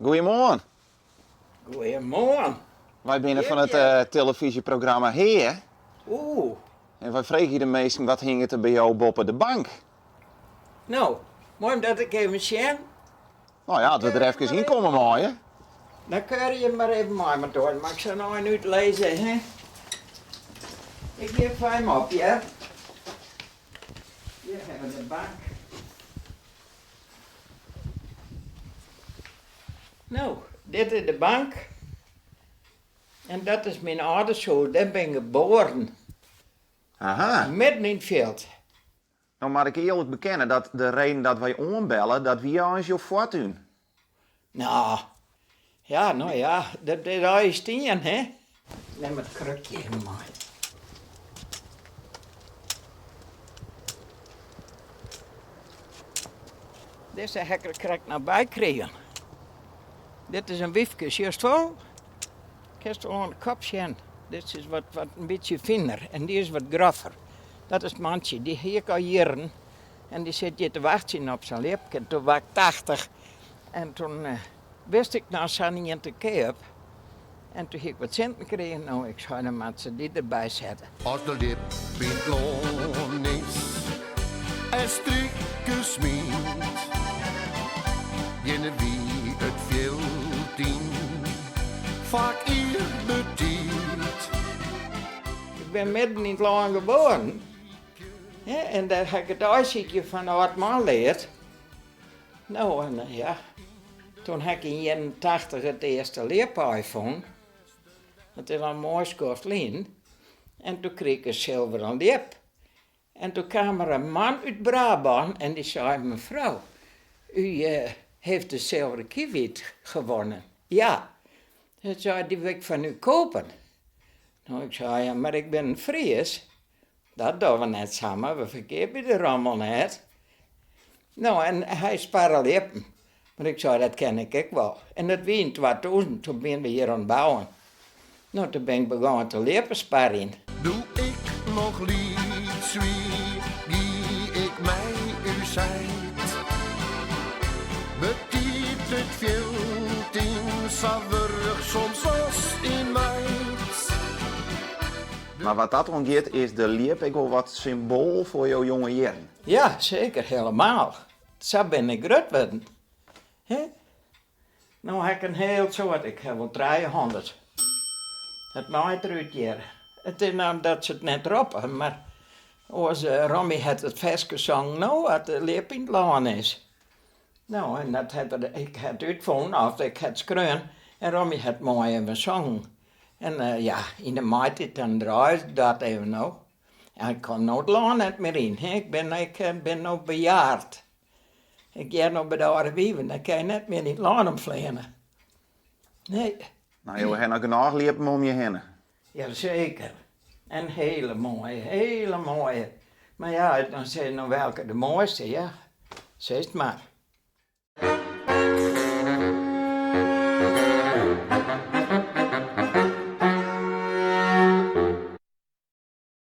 Goedemorgen. Goedemorgen. Wij binnen van het Ja. televisieprogramma Heer. Oeh. En wij vregen de meesten wat hing het er bij jou boven de bank? Nou, mooi dat ik even zien. Nou ja, dat we er even in komen mooi hè. Dan kun je maar even maar door. Maar ik zal nou niet lezen, hè? Ik geef hem op, ja? Hier hebben we de bank. Nou, dit is de bank. En dat is mijn ouderzoon. Daar ben ik geboren. Aha. Midden in het veld. Nou maar ik eerlijk bekennen dat de reden dat wij ombellen, dat we jou eens jouw fortuin. Nou, ja, dat is al je stien, hè? Neem het krukje even maar. Deze hekker krijg ik naar bij kregen. Dit is een wiefje, juist wel. Kijk al een kopje. Dit is wat een beetje finer en die is wat groffer. Dat is mantje, die hier kan jaren. En die zit hier te wachten op zijn lip. En toen was ik 80. En toen wist ik nou zou niet in de keep. En toen heb ik wat centen gekregen. Nou, ik zou de mensen die erbij zetten. Als de lip in loon is en strikken smeert, jenne wie het veeltien vaak eer betiert. Ik ben midden in het land geboren. Ja, en daar heb ik het uitzichtje van oud man leerd. Nou, en ja. Toen heb ik in 81 het eerste leerpaai gevonden. Het is een mooi skorslin. En toen kreeg ik een zilveren lip. En toen kwam er een man uit Brabant en die zei: mevrouw, u heeft de zilveren kiewit gewonnen. Ja. Hij zei: die wil ik van u kopen. Nou, ik zei: ja, maar ik ben een Fries. Dat doen we net samen, we verkeerd de rommel net. Nou, en hij spaarde lippen. Maar ik zei: dat ken ik ook wel. En dat wie in 2000, toen ben we hier aan het bouwen. Nou, toen ben ik begonnen te lippen sparen. Doe ik nog liefs wie ik mij u zijt, betiert het veeltien saverig soms als in mij. Maar wat dat omgeeft is de liep ik wel wat symbool voor jouw jonge jaren. Ja, zeker, helemaal. Zo ben ik groot geworden. Hè? Nou heb ik een heel soort, ik heb wel 300. Het maait eruit hier. Het is nou dat ze het net roepen, maar als Romy het vers gezongen, nou, dat de lip in het laan is. Nou, en dat heb ik het uitgevonden, of ik het schreeuwen, en Romy het mooi even gezongen. En ja, in de maait het dan draait dat even nou. En ik kan nou het laan niet meer in, hè. Ik ben nou bejaard. Ik ga nog bij de oude wieven, dan kan je net meer in het laan omvliegen. Nee. Nou, je hebt nog genoeg liepen om je heen. Jazeker. En hele mooie, hele mooie. Maar ja, dan zeg je nou welke de mooiste, ja. Zeg het maar.